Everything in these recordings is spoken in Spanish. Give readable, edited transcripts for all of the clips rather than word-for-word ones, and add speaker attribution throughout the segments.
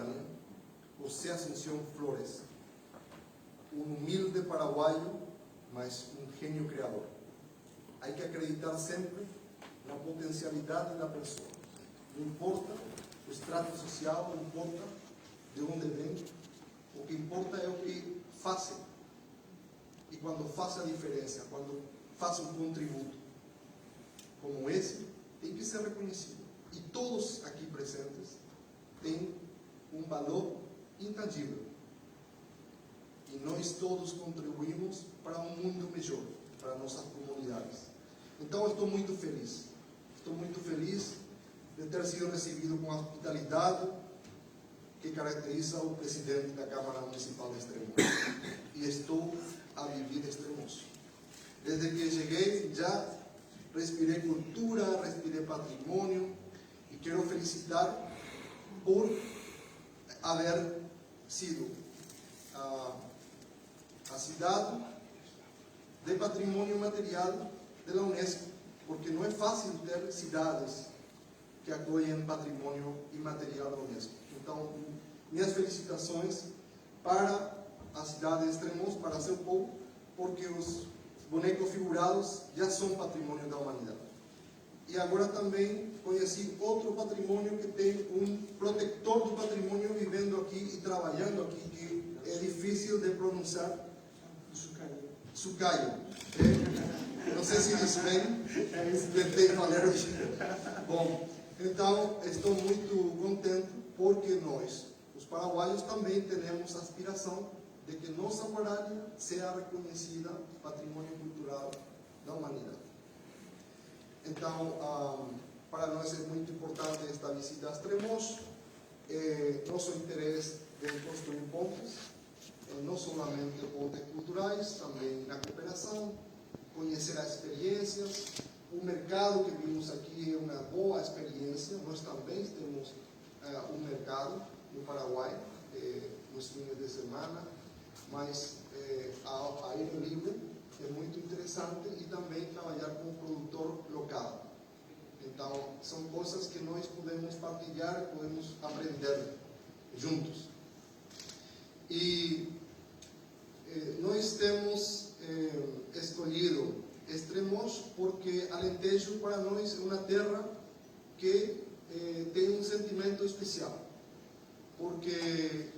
Speaker 1: contemporánea, José Ascensión Flores, un humilde paraguayo, mas un genio creador. Hay que acreditar sempre na potencialidade da pessoa. Não importa o extrato social, não importa de onde vem, o que importa é o que faz. E quando faz a diferença, quando faz um contributo como esse, tem que ser reconhecido. E todos aqui presentes têm um valor intangível. E nós todos contribuímos para um mundo melhor, para nossas comunidades. Então, estou muito feliz. Estou muito feliz de ter sido recebido com a hospitalidade que caracteriza o presidente da Câmara Municipal de Extremoz. E estou a viver Extremoz. Desde que cheguei, já respirei cultura, respirei patrimônio, e quero felicitar por haver sido a cidade de patrimônio material da Unesco, porque não é fácil ter cidades que acolhem patrimônio imaterial da Unesco. Então, minhas felicitações para a cidade de Extremoz, para seu povo, porque os bonecos figurados já são patrimônio da humanidade. E agora também conheci outro patrimônio que tem um protetor do patrimônio vivendo aqui e trabalhando aqui, que é difícil de pronunciar. Sucaio. Não sei se diz bem, tentei falar hoje. Bom, então estou muito contente porque nós, os paraguaios, também temos a aspiração de que nossa muralha seja reconhecida patrimônio cultural da humanidade. Então, para nós é muito importante esta visita a Extremoz. Nosso interesse de construir pontes, não somente pontes culturais, também na cooperação, conhecer as experiências. O mercado que vimos aqui é uma boa experiência. Nós também temos um mercado no Paraguai, nos fins de semana, mas ao ar livre é muito interessante, e também trabalhar com o produtor local. Então, são coisas que nós podemos partilhar, podemos aprender juntos. E nós temos escolhido Extremoz porque Alentejo para nós é uma terra que tem um sentimento especial. Porque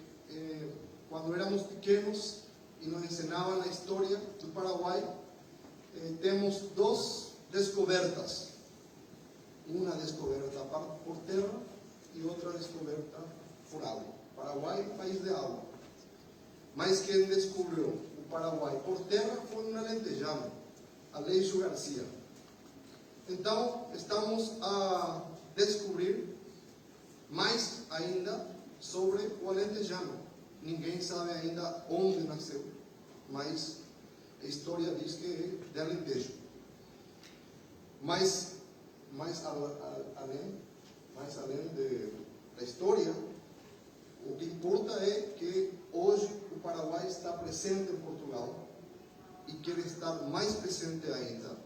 Speaker 1: quando éramos pequenos e nos ensinavam a história do Paraguai, temos duas descobertas. Uma descoberta por terra e outra descoberta por água. Paraguai, país de água. Mas quem descobriu o Paraguai por terra foi um alentejano, Aleixo Garcia. Então, estamos a descobrir mais ainda sobre o alentejano. Ninguém sabe ainda onde nasceu, mas a história diz que é de Alentejo. Mas além da história, o que importa é que hoje o Paraguai está presente em Portugal e quer estar mais presente ainda,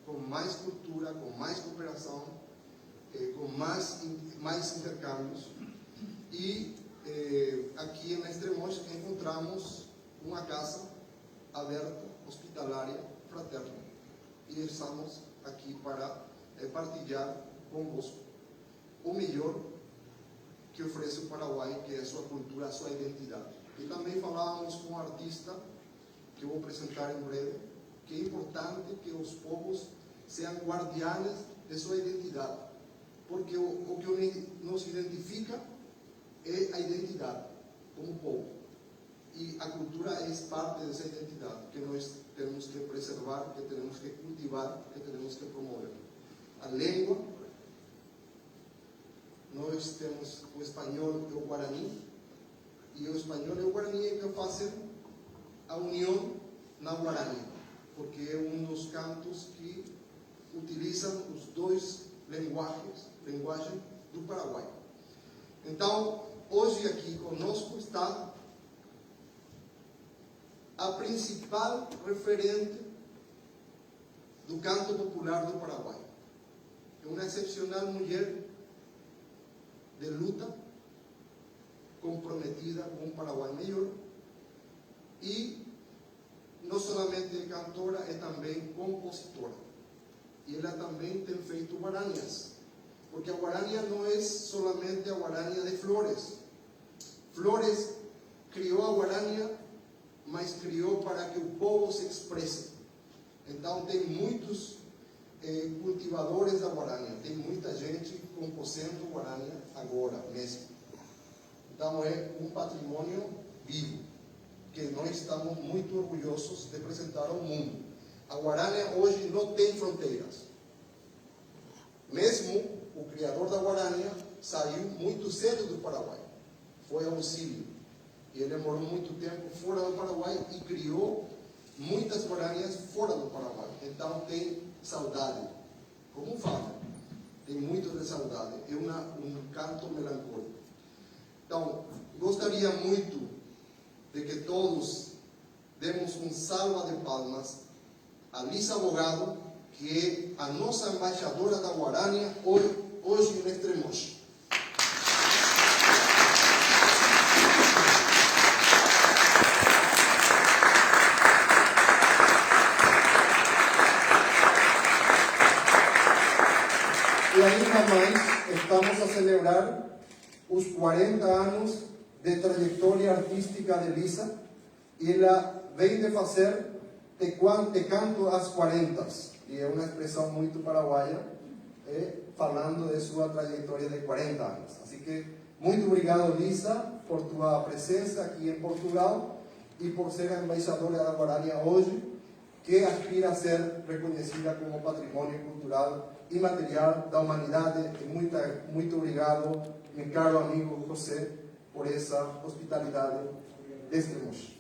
Speaker 1: com mais cultura, com mais cooperação, com mais intercâmbios. E aqui em Extremoz encontramos uma casa aberta, hospitalária, fraterna. E estamos aqui para partilhar convosco o melhor que oferece o Paraguai, que é a sua cultura, a sua identidade. E também falávamos com um artista, que eu vou apresentar em breve, que é importante que os povos sejam guardianes de sua identidade. Porque o que nos identifica é a identidade, como povo. E a cultura é parte dessa identidade, que nós temos que preservar, que temos que cultivar, que temos que promover. A língua, nós temos o espanhol e o guarani, e o espanhol e o guarani é que fazem a união na Guarani, porque é um dos cantos que utilizam os dois linguagens do Paraguai. Então, hoje aqui conosco está a principal referente do canto popular do Paraguai. É uma excepcional mulher de luta, comprometida com o Paraguai melhor. E não somente é cantora, é também compositora. E ela também tem feito guaranias, porque a guarania não é solamente a guarania de Flores. Flores criou a guarania, mas criou para que o povo se expresse. Então tem muitos cultivadores da guarania, tem muita gente composendo guarania agora mesmo. Então é um patrimônio vivo, que nós estamos muito orgulhosos de apresentar ao mundo. A guarania hoje não tem fronteiras. Mesmo o criador da guarania saiu muito cedo do Paraguai, foi ao Chile. E ele morou muito tempo fora do Paraguai e criou muitas guaranias fora do Paraguai. Então tem saudade, como fala, tem muito de saudade, é um canto melancólico. Então, gostaria muito de que todos demos um salva de palmas a Lisa Abogado, que é a nossa embaixadora da guarania hoje em Estremoz. E ainda mais, estamos a celebrar os 40 anos de trajetória artística de Lisa, e ela vem de fazer Te canto às 40, e é uma expressão muito paraguaia, falando de sua trajetória de 40 anos. Assim que, muito obrigado, Lisa, por tua presença aqui em Portugal e por ser a embaixadora da guarania hoje, que aspira a ser reconhecida como patrimônio cultural imaterial da humanidade. E muito obrigado, meu caro amigo José, por essa hospitalidade deste moço.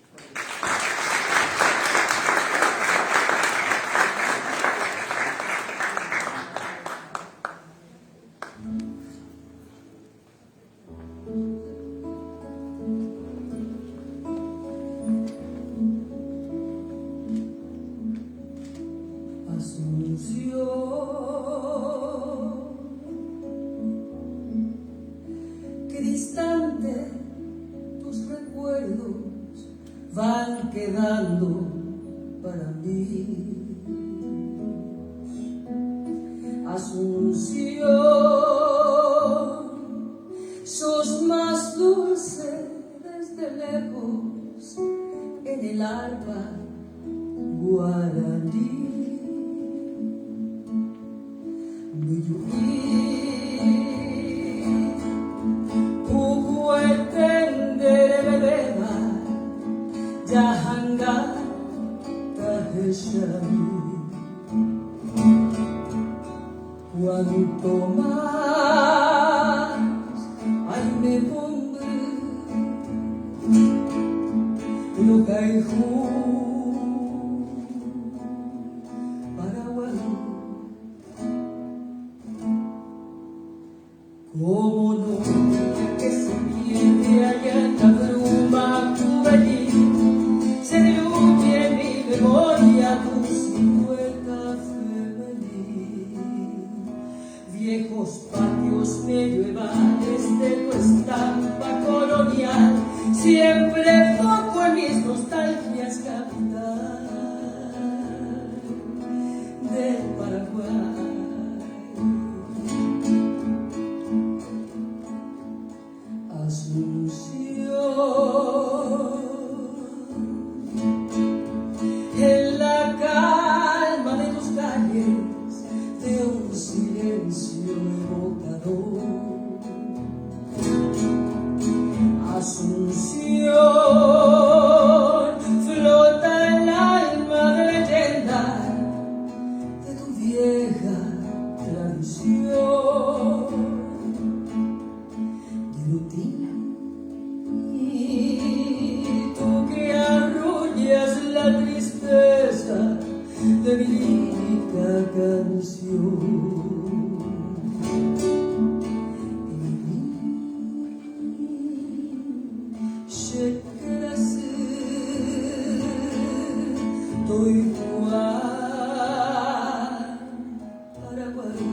Speaker 2: Qué distante tus recuerdos van quedando para mí. Asunción, sos más dulce desde lejos en el arpa guaraní. Cuanto más ay me pondré lo caijú Paraguay. Cómo no, que se pierde allá en la bruma juvenil, se diluye en mi memoria tu silueta femenil. Viejos patios medievales de tu estampa colonial, siempre foco en mis nostalgias, capital del Paraguay. Asunción, en la calma de tus calles, de un silencio evocador. Asunción, flota el alma de leyenda de tu vieja tradición. Tú que arrullas la tristeza de mi lírica canción. Estoy Paraguay.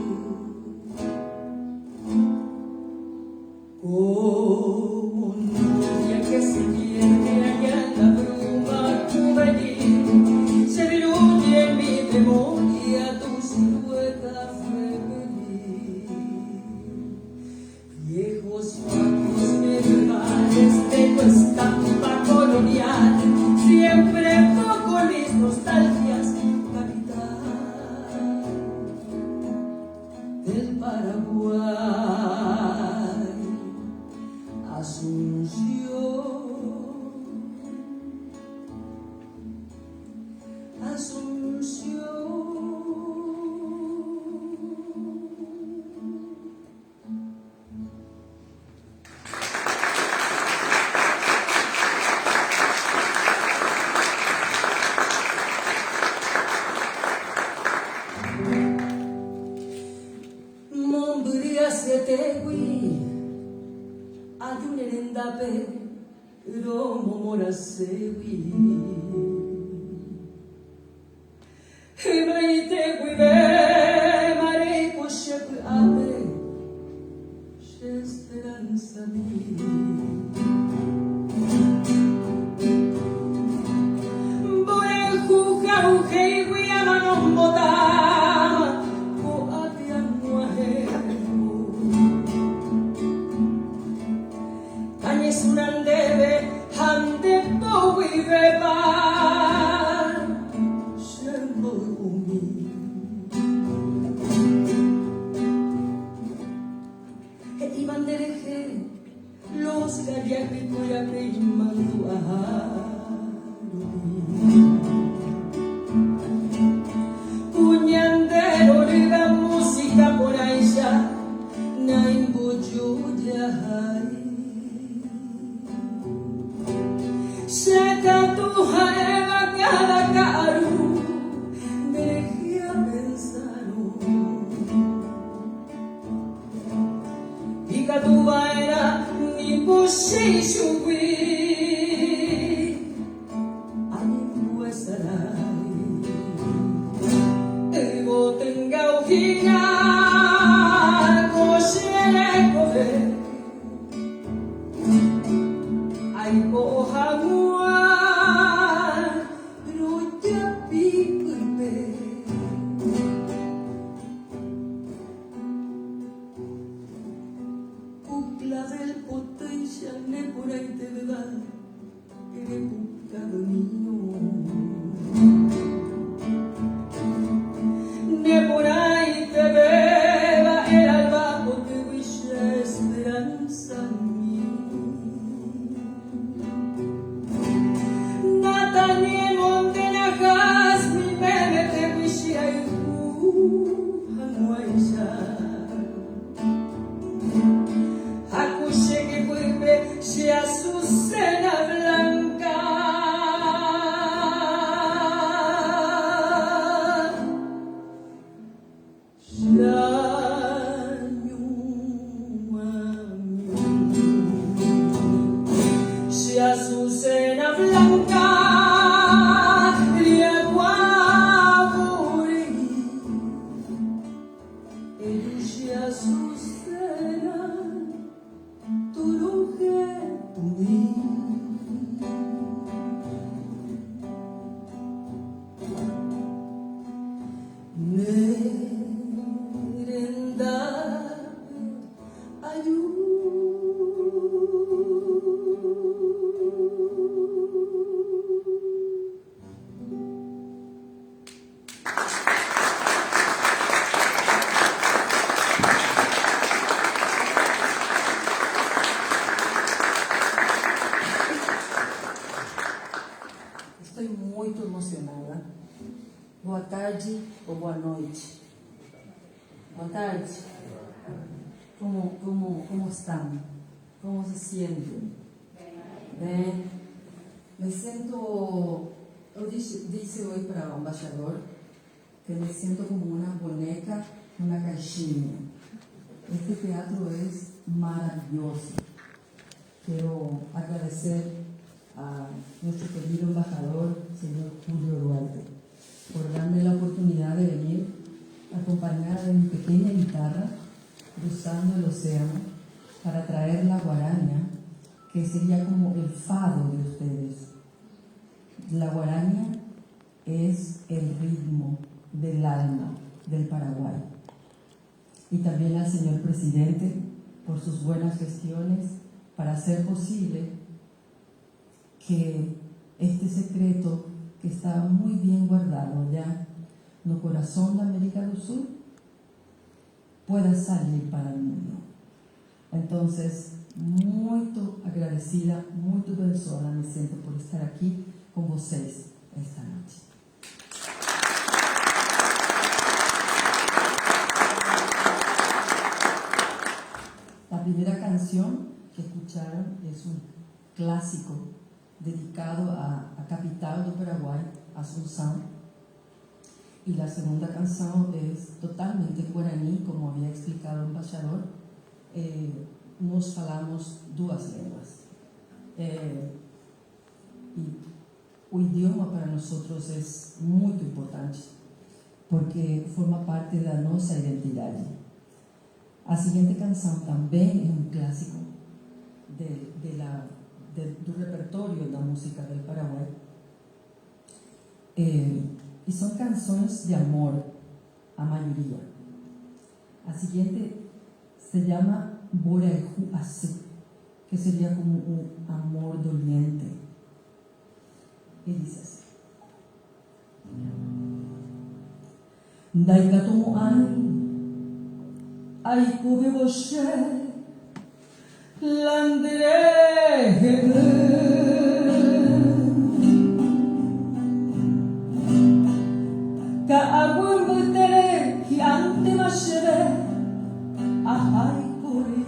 Speaker 2: Como
Speaker 3: ¿Cómo están? ¿Cómo se sienten? Me siento, dice hoy para el embajador, que me siento como una boneca, una caixinha. Este teatro es maravilloso. Quiero agradecer a nuestro querido embajador, señor Julio Duarte, por darme la oportunidad de venir acompañada de mi pequeña guitarra, cruzando el océano para traer la guaraña, que sería como el fado de ustedes. La guaraña es el ritmo del alma del Paraguay. Y también al señor presidente por sus buenas gestiones para hacer posible que este secreto que estaba muy bien guardado ya en el corazón de América del Sur pueda salir para el mundo. Entonces, muito agradecida, muito abençoada me sinto por estar aqui com vocês esta noite. La primera canción que escucharon es un clásico dedicado a capital do Paraguay, Asunción. Y la segunda canción es totalmente guaraní, como había explicado el embaixador. Nós falamos duas línguas. Y o idioma para nosotros es muy importante, porque forma parte da nossa identidade. A seguinte canção também é um clássico do repertório da música do Paraguai. E são canções de amor, a maioria. A seguinte se chama Boraiju Asu, que seria como um amor doliente. E diz assim: Daikatomo ai kube boshe landere ka agum butere ki ante mashere ahai kore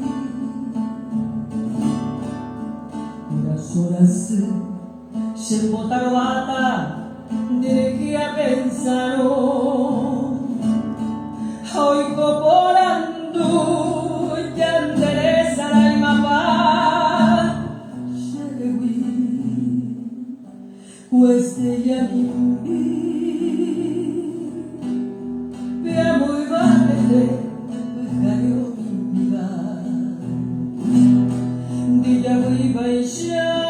Speaker 3: horas Shembotarbata dirigí a pensar hoy coporando ya endereza la imapa Sherewi cueste ya mi veamos y válete dejario mi vida dilla viva y ya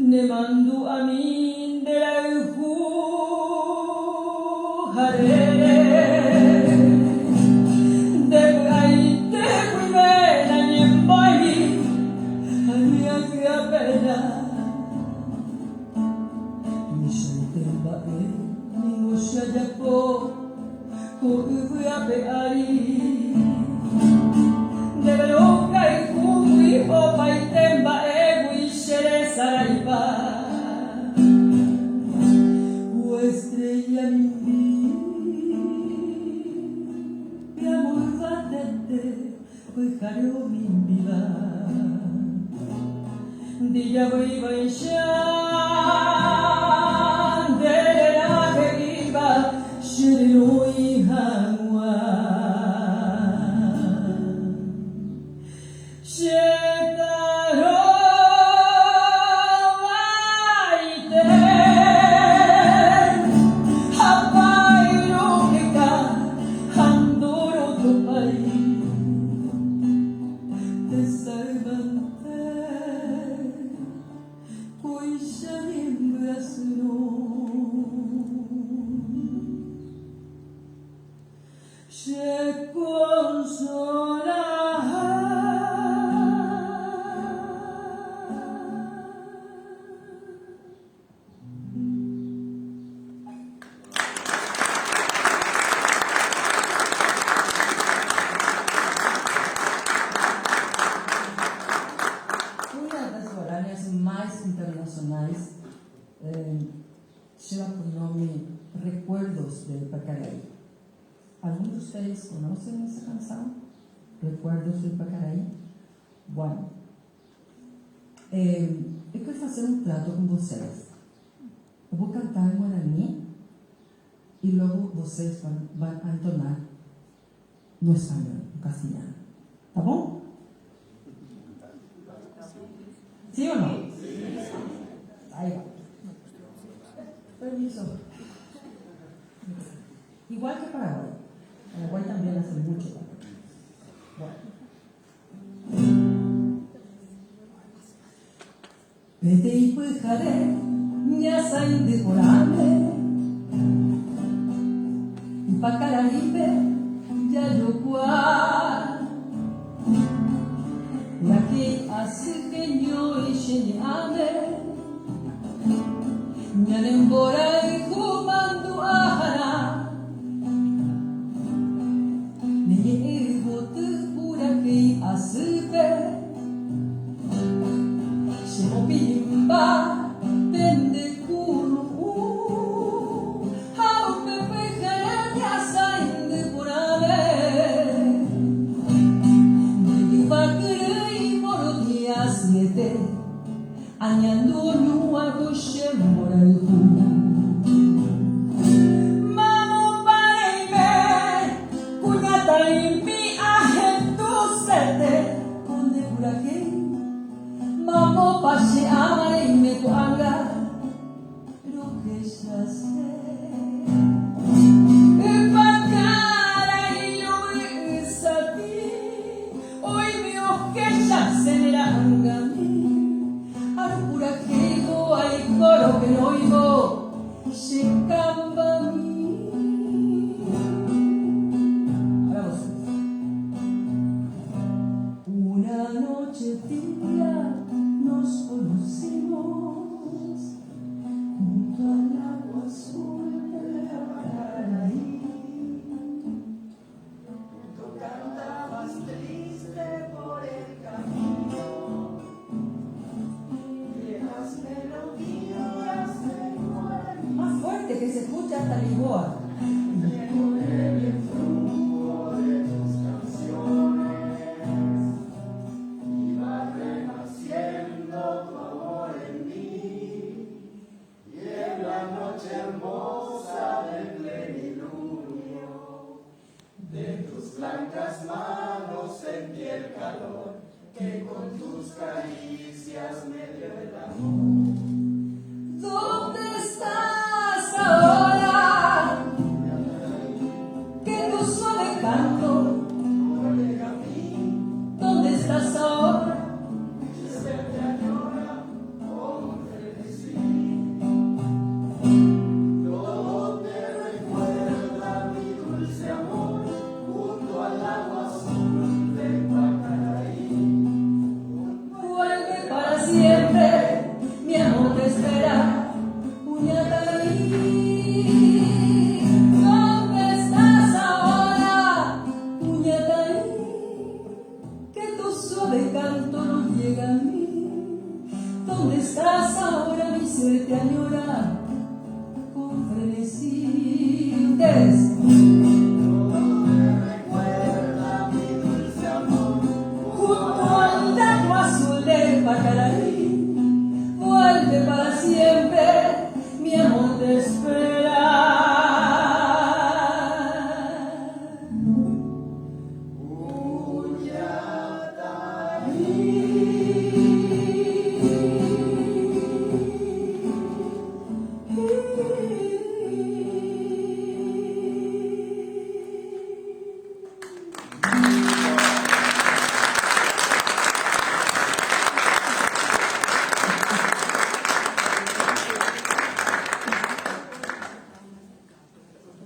Speaker 3: ne mandu amin de la harere de gaite cuimena nyemboi había que apena mi gente bae mi osha yapo ko ubu ape ari de veloca y kumu y popa y temba Saraiva, estrella mi amor batete, dejario mi vida, dilla viva y ya de la que iba, shirino y hangwa. Internacionais lleva por nome Recuerdos de Pacaraí. Alguns de vocês conhecem essa canção? Recuerdos de Pacaraí. Bueno, eu quero fazer um trato com vocês. Eu vou cantar em guarani e logo vocês vão entonar no espanhol, no castelhano. Tá bom? Sim ou não? Aí va. Permiso. Igual que Paraguay. Paraguay también hace mucho también. Bueno. Pete y pujare, ñasa indecorable. Y pa' cararibe, ya yo cual. La que hace que yo y shenyame. Ñanembora y kumando ahara. Neye egotu pura que hace que. Shemo pimba, pende kuru. Hau pepe jeremia sainde porale. Negi fakere y morodias nete. Añando nyua goshe moraiku. Mamo paime, kunyata imi ahentu sete. Konde burake. Mamo pashe amare me kuanga lo que ya sé. Epakara yo es a ti. Hoy veo que ya se me ranga mí. Arpura que go hay coro que no oigo. Shikamba mí. Ahora vos. Una noche tibia nos conocimos junto al agua azul de Paraí. Tú cantabas triste por el camino y las melodías de guaraní. Más fuerte que se escucha hasta Lisboa. El flujo de tus canciones iba renaciendo tu amor en mí, y en la noche hermosa del plenilunio de tus blancas manos sentí el calor que con tus caricias me dio el amor. ¿Dónde estás ahora? Que tu suave canto no llega a mí. ¿Dónde estás ahora? Se te añora con frenesí. Todo te recuerda mi dulce amor junto al agua azul de Pacaraí. Vuelve para siempre, mi amor te espera, Puñataí. ¿Dónde estás ahora, Puñataí? Que tu suave canto no llega a mí. ¿Dónde estás ahora? Mi ser te añora con frenesí. Todo me recuerda mi dulce amor junto al lago azul de Pacaraí. Vuelve para siempre, mi amor te espera.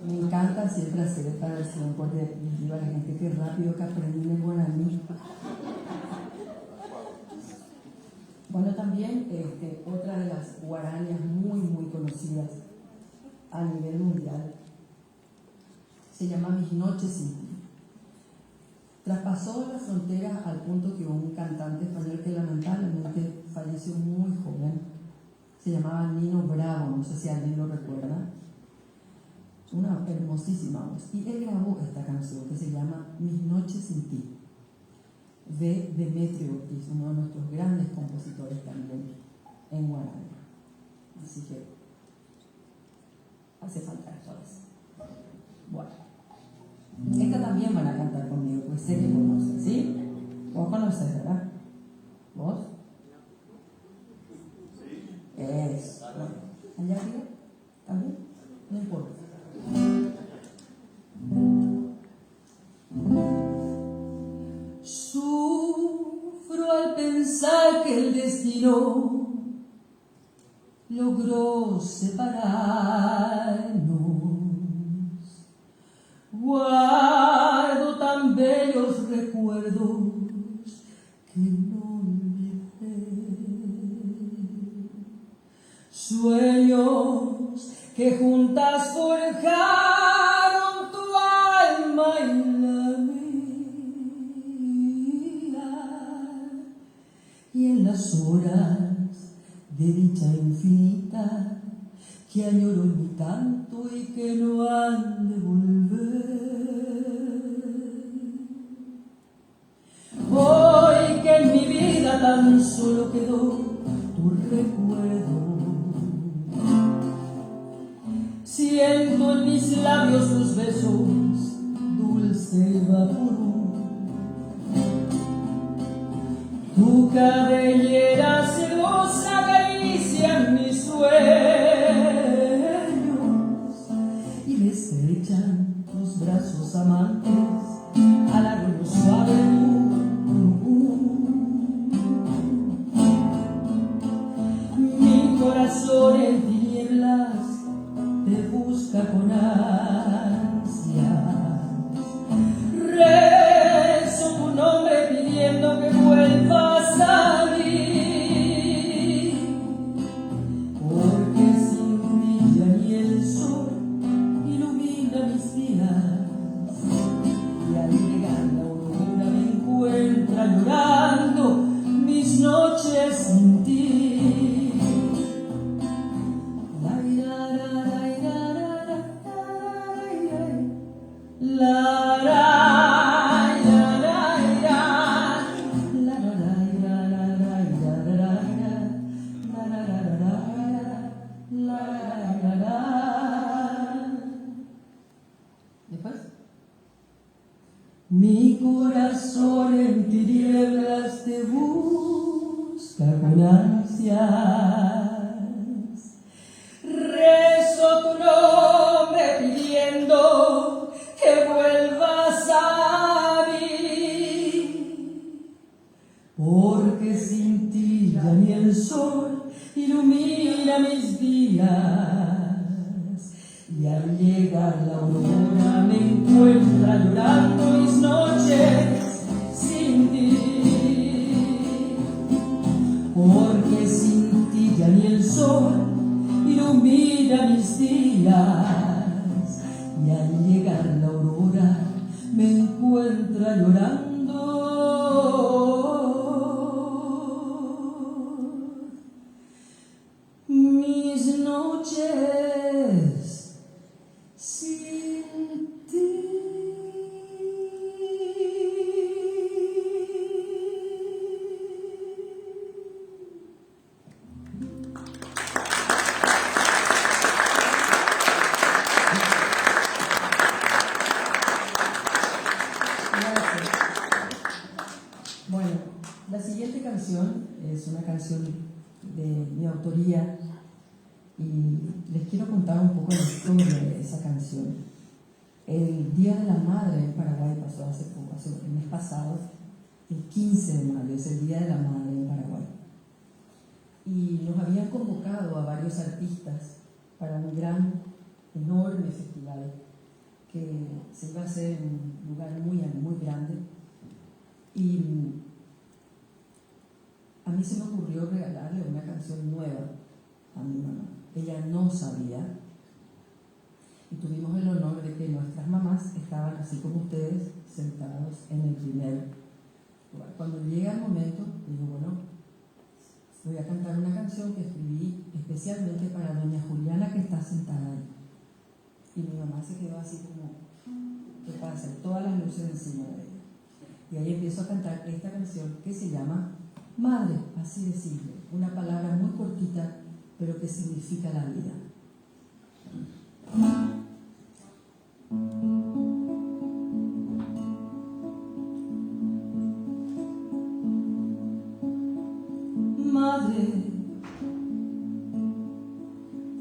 Speaker 3: Me encanta siempre hacer esta versión porque les digo a la gente que rápido que aprenden el guaraní. Bueno, también otra de las guaranías muy conocidas a nivel mundial se llama Mis noches sin ti. Traspasó la frontera al punto que un cantante español que lamentablemente falleció muy joven, se llamaba Nino Bravo, no sé si alguien lo recuerda, una hermosísima voz, y él grabó esta canción que se llama Mis noches sin ti. de Demetrio Ortiz, uno de nuestros grandes compositores también en guaraní. Así que hace falta esto a veces. Bueno, esta también van a cantar conmigo, pues sé que conocen, ¿sí? Vos conocés, ¿verdad? ¿Vos? Eso. ¿Allá arriba? ¿También? No importa. Sufro al pensar que el destino logró separarnos. Guardo tan bellos recuerdos que no olvidé. Sueños que juntas forjaron tu alma y la mía, y en las horas de dicha infinita que añoro en mi canto y que no han de volver. Hoy que en mi vida tan solo quedó tu recuerdo, siento en mis labios tus besos, dulce vapor. Tu cabellera celosa acaricia mis sueños y me estrechan los brazos amantes al arroyo suave. Mi corazón en tinieblas te busca con ansias. Rezo tu nombre pidiendo que vuelvas a mí, porque sin ti ya ni el sol ilumina mis días, y al llegar la aurora me encuentra llorando mis noches sin ti. Mi corazón en tinieblas te busca con ansias. Rezo tu nombre pidiendo que vuelvas a mí, porque sin ti ya ni el sol ilumina mis días, y al llegar la aurora me encuentra llorando mis noches sin ti, porque sin ti ya ni el sol ilumina mis días, y al llegar la aurora me encuentra llorando mis noches sin ti. Gracias. Bueno, la siguiente canción es una canción de mi autoría y les quiero contar un poco la historia de esa canción. El Día de la Madre en Paraguay pasó hace poco, el mes pasado, el 15 de mayo, es el Día de la Madre en Paraguay. Y nos habían convocado a varios artistas para un gran, enorme festival que se iba a hacer en un lugar muy, muy grande. Y a mí se me ocurrió regalarle una canción nueva a mi mamá. Ella no sabía, y tuvimos el honor de que nuestras mamás estaban así como ustedes, sentados en el primer lugar. Cuando llega el momento, digo, bueno, voy a cantar una canción que escribí especialmente para doña Juliana, que está sentada ahí. Y mi mamá se quedó así como, ¿qué pasa? Todas las luces encima de ella. Y ahí empiezo a cantar esta canción que se llama Madre, así de simple. Una palabra muy cortita, pero que significa la vida. Madre,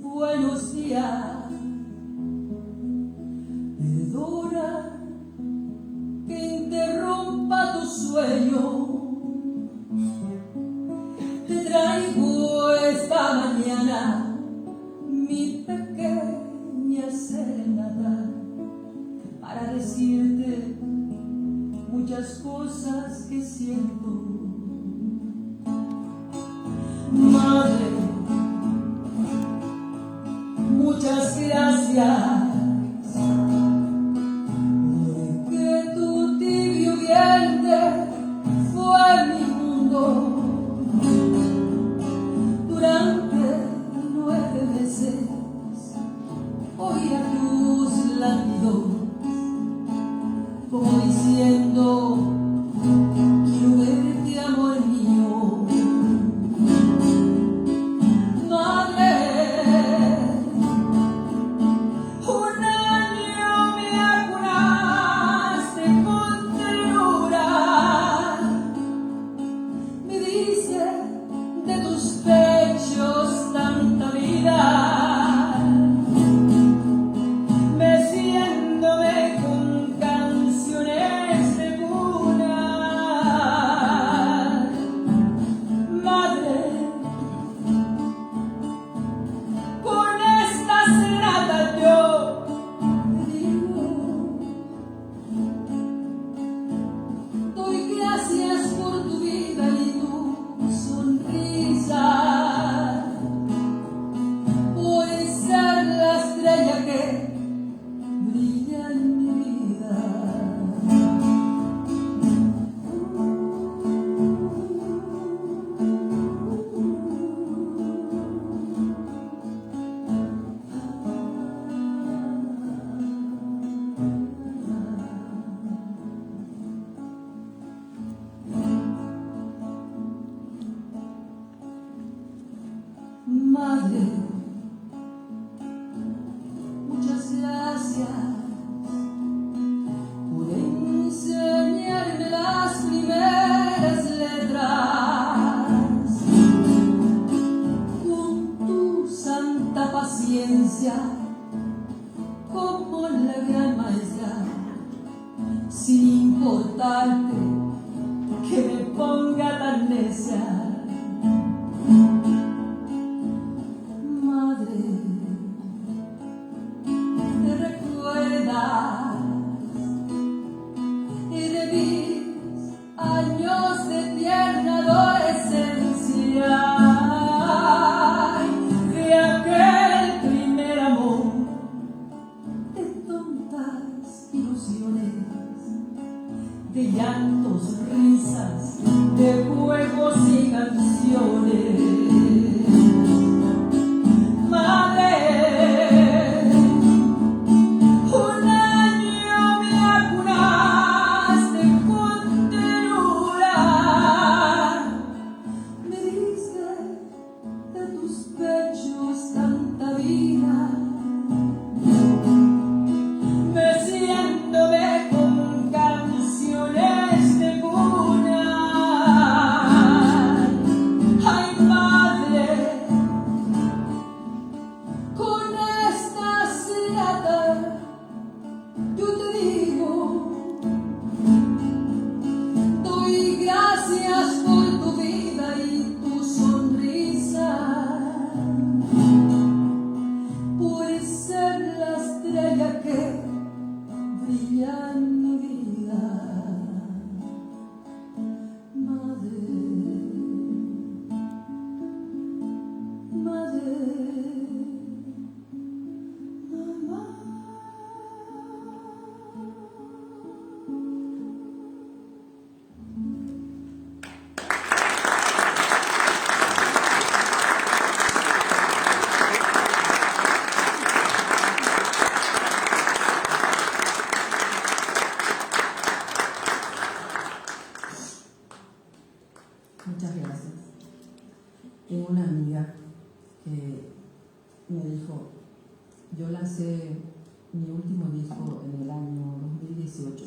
Speaker 3: buenos días. Perdona que interrumpa tu sueño. Te traigo esta mañana mi pequeña serenata para decirte muchas cosas que siento. Madre, muchas gracias. Que tu tibio vientre fue mi mundo durante 9 meses. Oía tus latidos como diciendo: quiero verte, amor mío. Madre, un año me acunaste con ternura. Me dice de tus pechos tanta vida, meciéndome con canciones de cuna. Madre, con esta serenata yo te digo: doy gracias por tu vida y tu sonrisa, por ser la estrella que brilla en mi vida. Madre, muchas gracias por enseñarme las primeras letras. Con tu santa paciencia, como la gran maestra, sin importarte que me ponga tan necia. Madre, te recuerdas de mis años de tierna adolescencia, de aquel primer amor, de tontas ilusiones, de llanto Tengo una amiga que me dijo, yo lancé mi último disco en el año 2018.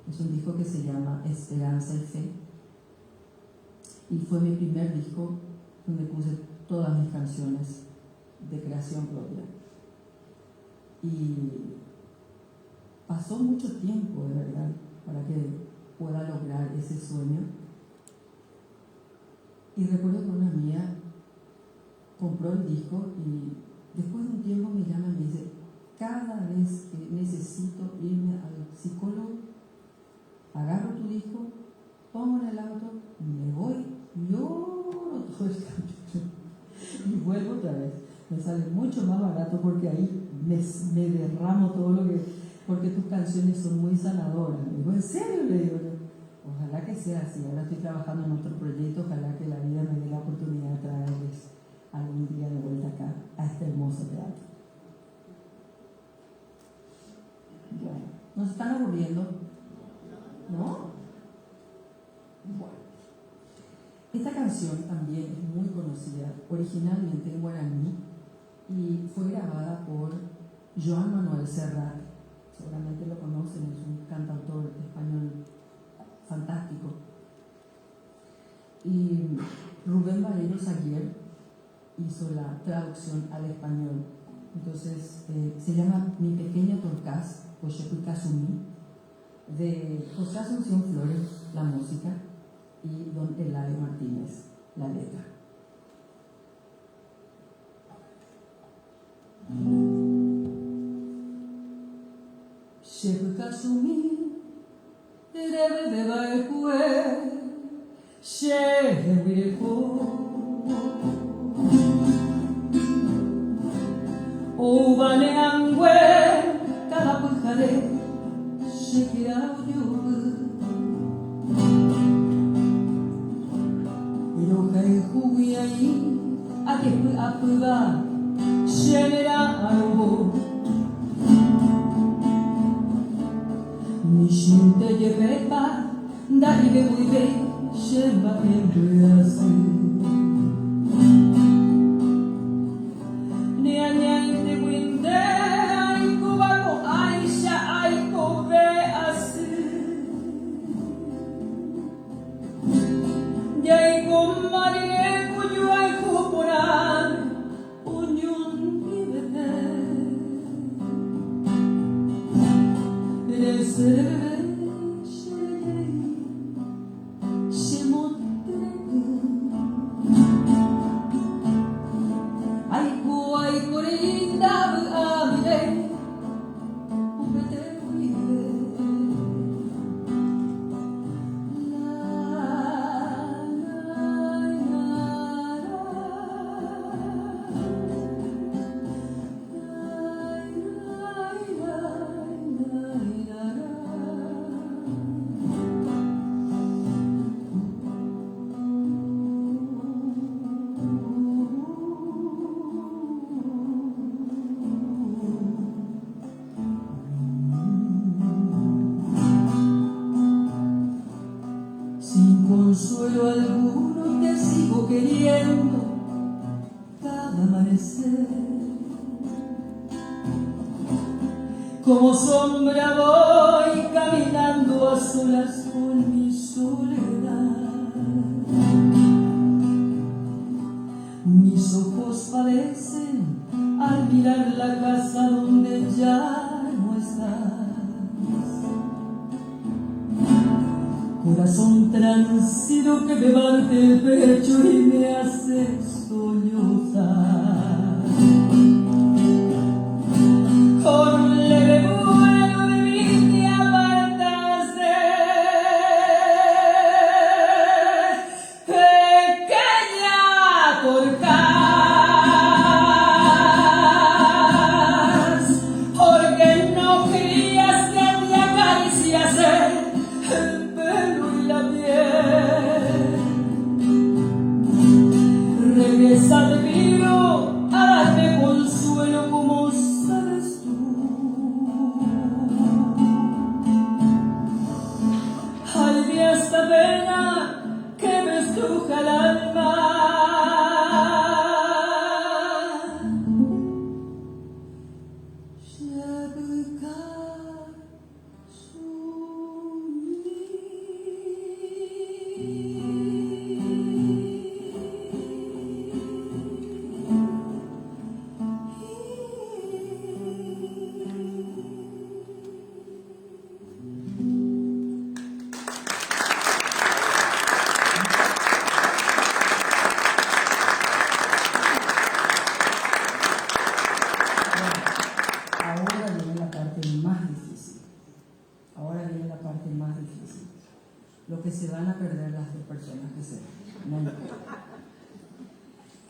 Speaker 3: Es un disco que se llama Esperanza y Fe. Y fue mi primer disco donde puse todas mis canciones de creación propia. Y pasó mucho tiempo, de verdad, para que pueda lograr ese sueño. Y recuerdo que una amiga compró el disco y después de un tiempo me llama y me dice, cada vez que necesito irme al psicólogo, agarro tu disco, pongo en el auto, me voy, lloro todo el camino y vuelvo otra vez. Me sale mucho más barato porque ahí me derramo todo lo que... porque tus canciones son muy sanadoras. Le digo, ¿en serio? Le digo yo. Ojalá que sea así. Ahora estoy trabajando en otro proyecto, ojalá que la vida me dé la oportunidad de traerles algún día de vuelta acá, a este hermoso teatro. Bueno, ¿nos están aburriendo? ¿No? Bueno. Esta canción también es muy conocida, originalmente en guaraní, y fue grabada por Joan Manuel Serrat. Seguramente lo conocen, es un cantautor español fantástico. Y Rubén Vareros Aguirre hizo la traducción al español. Entonces se llama Mi Pequeño Torcás, o Xepuicasumí, de José Asunción Flores, la música, y don Eladio Martínez, la letra. Xepuicasumí, debe de baekue, xehuireko. Ubaneangwe, Kalapujare, Shekirauyu, Irokai Hugiai, Akepu Apuba, Shenera Arubo, Nishinte Yebepa, Daibe Uibe, Shemba Penduyasu. Consuelo alguno te sigo queriendo cada amanecer. Como sombra voy caminando a solas con mi soledad. Mis ojos padecen al mirar la casa donde ya no estás. Corazón transido que me parte el pecho y me hace sollozar. Con un leve vuelo de mí te apartaste, pequeña Torcás, porque no querías que te acariciase el pelo y la piel.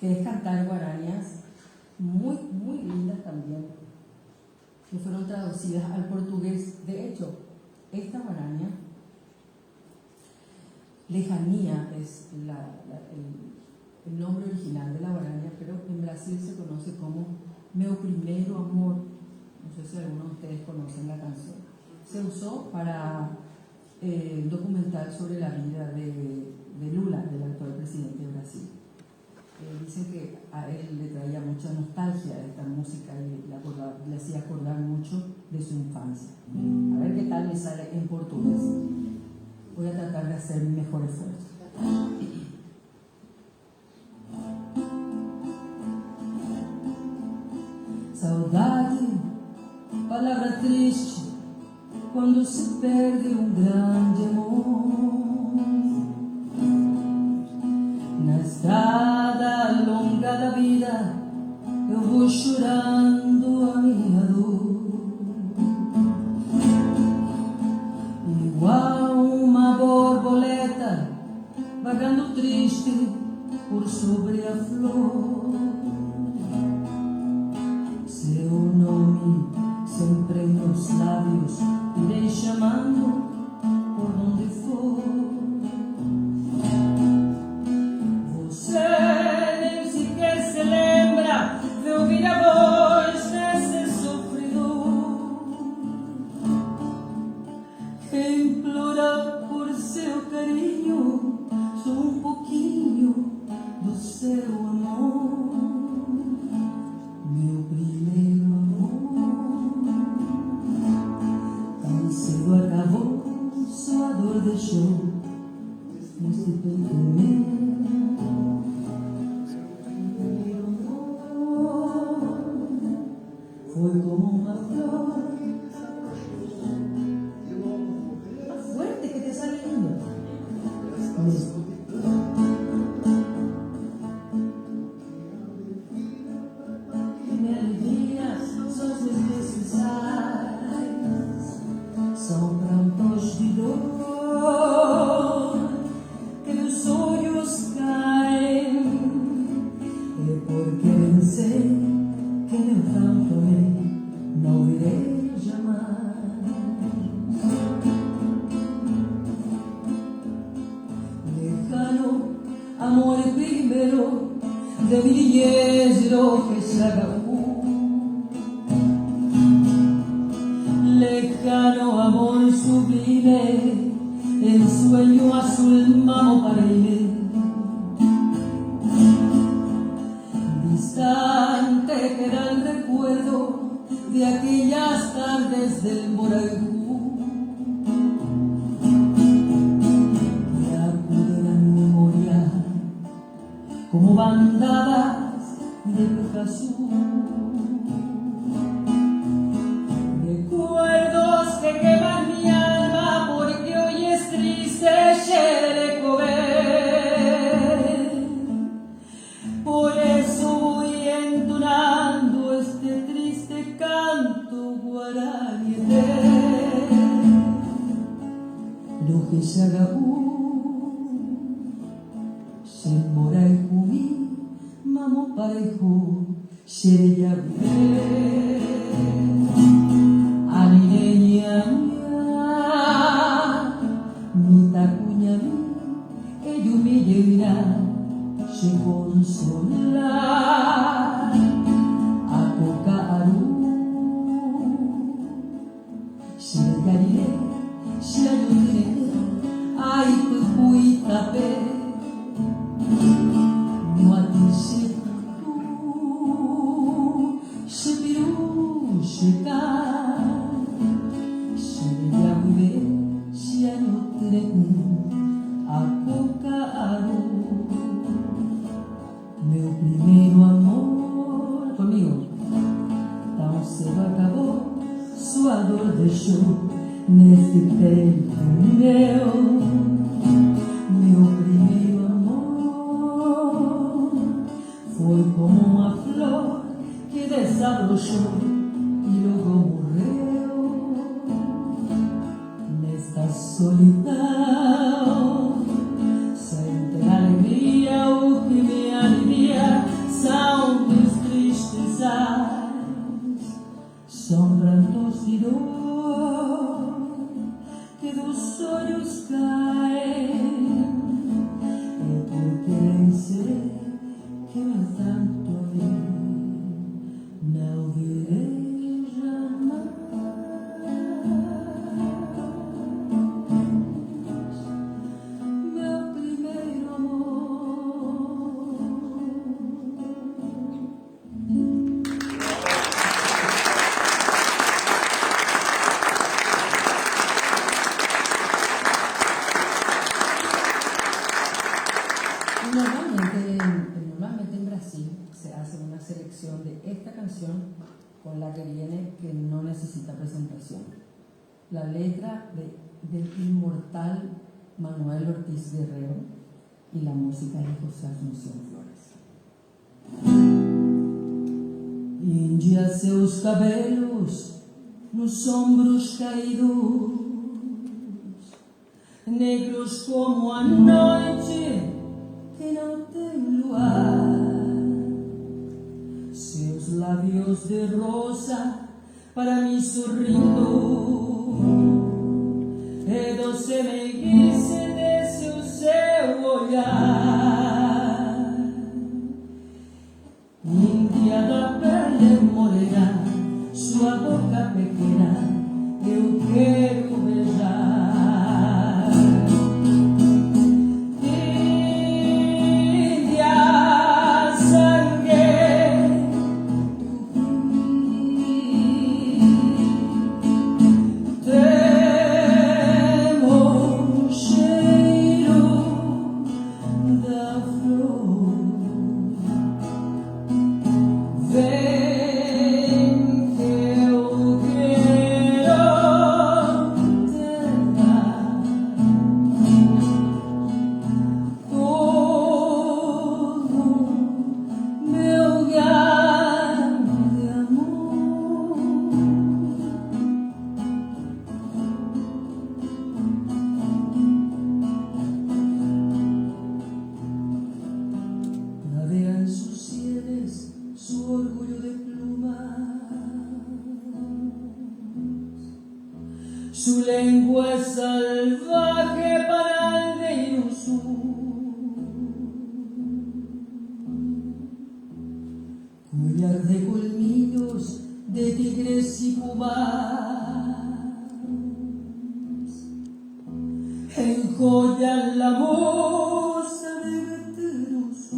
Speaker 3: que es cantar guarañas muy, muy lindas también, que fueron traducidas al portugués. De hecho, esta guaraña, Lejanía es el nombre original de la guaraña, pero en Brasil se conoce como Meu Primeiro Amor. No sé si algunos de ustedes conocen la canción. Se usó para documentar sobre la vida de Lula, del actual presidente de Brasil. Dicen que a él le traía mucha nostalgia esta música y le hacía acordar mucho de su infancia. A ver qué tal me sale en portugués. Voy a tratar de hacer mi mejor esfuerzo. Saudade, palavra triste, quando se perde grande amor. Na estrada longa da vida, eu vou chorando a minha dor. Igual uma borboleta, vagando triste por sobre a flor. Seu nome sempre em meus lábios, irei chamando por onde for. Você nem sequer se lembra de ouvir a voz desse sofredor que implora por seu carinho, só pouquinho do seu amor. Meu primeiro amor, tão cedo acabou, só a dor deixou neste peito meu. Primeiro amor foi como uma flor. Más fuerte que te sale lindo. Me alivias, são meus desfiçais, são prantos de dor, que meus sonhos caem. É porque bem sei que meu tanto amei, não irei jamais. Lejano amor primero de mi niñez lo que se acabó. Lejano amor sublime, el sueño azul mamo para ir. Distante queda el recuerdo de aquellas tardes del Moraigú, que acuden a mi memoria como bandadas de Pegasus. Recuerdos que queman mi alma porque hoy es triste Xerecové. Por eso voy entonando este triste canto guaraní. Lo que se acabó, se mora y jubí, mamo parejo, se ya ve. Anileña mía, mi tacuña mi, ello me llevará, se consolar. A coca aru, se ya diré, se ayudaré, ay pues tapé. No a ti se tú, se pirú, se cae, se ya vive, se ayudaré, a coca aru. Meu primeiro amor, conmigo, tão cedo acabou, sua dor deixou nesse peito meu. Meu primeiro amor foi como uma flor que desabrochou e logo morreu nesta solidão. Sente a alegria, o que me alivia canción con la que viene, que no necesita presentación. La letra del inmortal Manuel Ortiz Guerrero y la música de José Asunción Flores. India seus cabelos nos ombros caídos, negros como a noite que não tem luar, seus lábios de rosa para mim sorrindo, e doce meiguice desse o seu olhar, Índia da pele morena, sua boca pequena eu quero beijar. Índia, sangue temo o cheiro da flor. Vem que eu quero te dar todo meu grande amor. Navega en sus sienes su orgullo de plumas, su lengua es salvaje para el de collar de colmillos de tigres y pumas, enjollan la moza de veteros.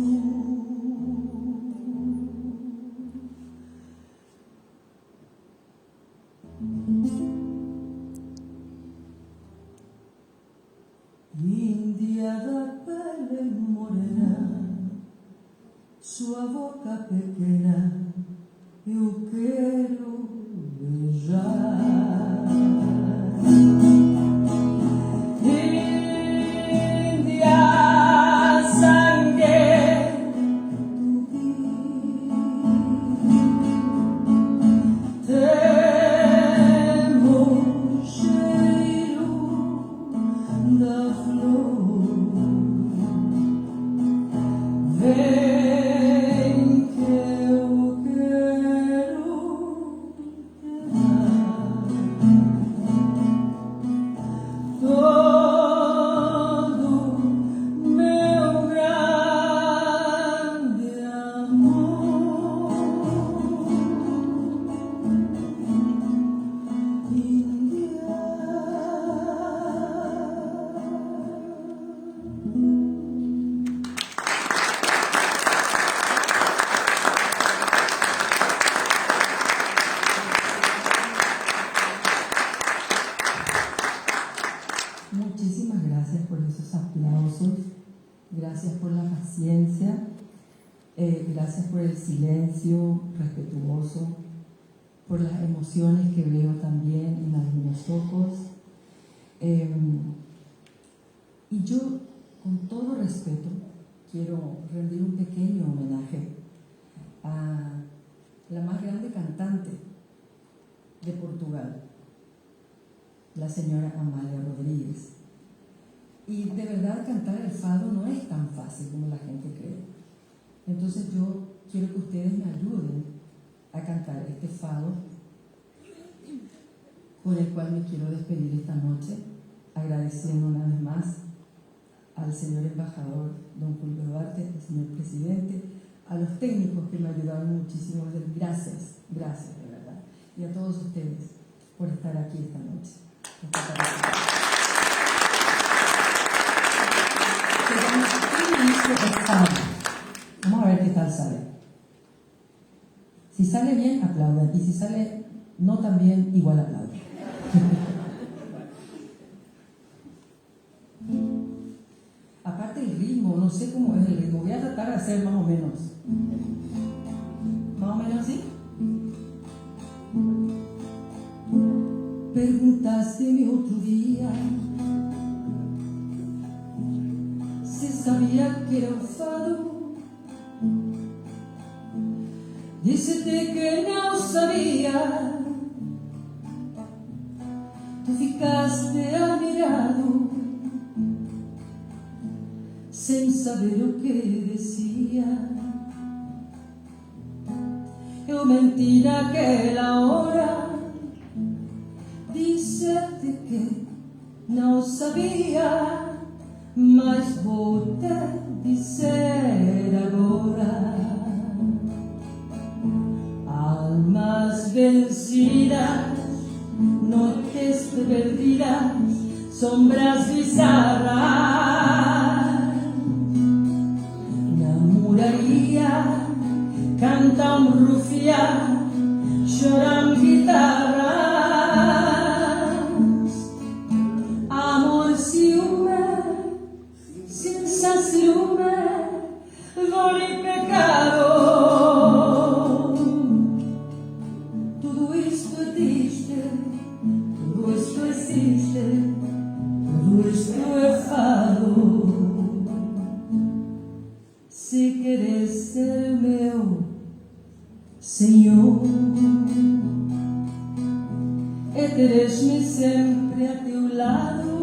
Speaker 3: Índia da pele morena, sua boca pequena eu quero beijar. Índia, sangue temo o cheiro da flor. Vem que eu quero te dar todo meu grande amor. Muchísimas gracias por esos aplausos, gracias por la paciencia, gracias por el silencio respetuoso, por las emociones que veo también en algunos ojos. Y yo, con todo respeto, quiero rendir un pequeño homenaje a la más grande cantante de Portugal, la señora Amália Rodríguez. Y de verdad cantar el fado no es tan fácil como la gente cree. Entonces yo quiero que ustedes me ayuden a cantar este fado, con el cual me quiero despedir esta noche, agradeciendo una vez más al señor embajador don Julio Duarte, al señor presidente, a los técnicos que me ayudaron muchísimo. Gracias, gracias de verdad. Y a todos ustedes por estar aquí esta noche. Vamos a ver qué tal sale. Si sale bien, aplaudan. Y si sale no tan bien, igual aplaudan. Aparte el ritmo, no sé cómo es el ritmo. Voy a tratar de hacer más o menos. ¿Más o menos así? Llegaste-me outro dia, se sabia que era o fado. Disse-te que não sabia, tu ficaste admirado, sem saber o que dizia. Eu menti naquela hora, disse-te que não sabia, mas vou te dizer agora. Almas vencidas, noites perdidas, sombras bizarras. Na muralha canta rufián, choram guitarras. Amor, ciúme, cinza, ciúme, dor e pecado. Tudo isto existe, tudo isto existe, tudo isto é fado. Se queres ser meu Senhor, e teres-me sempre a teu lado.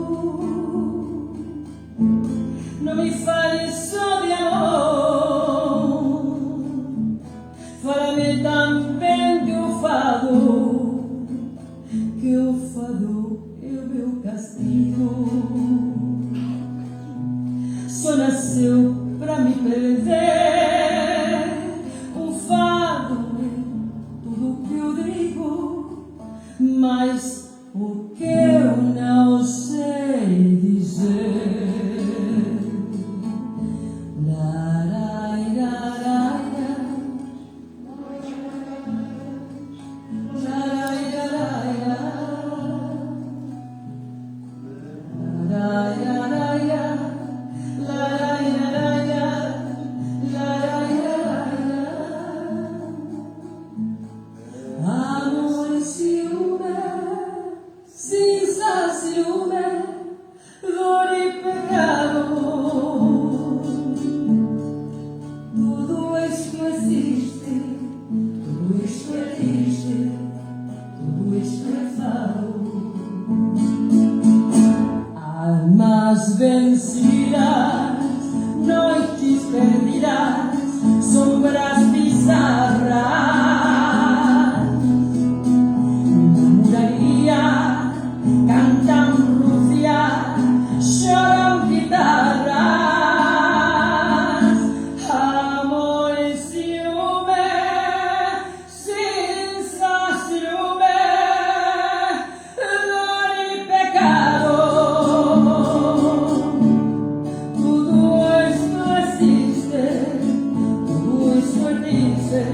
Speaker 3: Não me fales só de amor, fala-me também do fado, que o fado é o meu castigo. Só nasceu pra me perder, o fado é tudo que eu digo, mas o que eu não sei dizer. Amor, ciúme, cinza, ciúme, dor e pecado. Tudo isto existe, tudo isto existe, tudo isto é fado. Almas vencidas, noites perdidas, sombras bizarras. Cantam rufián, choram guitarras. Amor e ciúme, cinza, ciúme, dor e pecado. Tudo isto existe, tudo isto dice,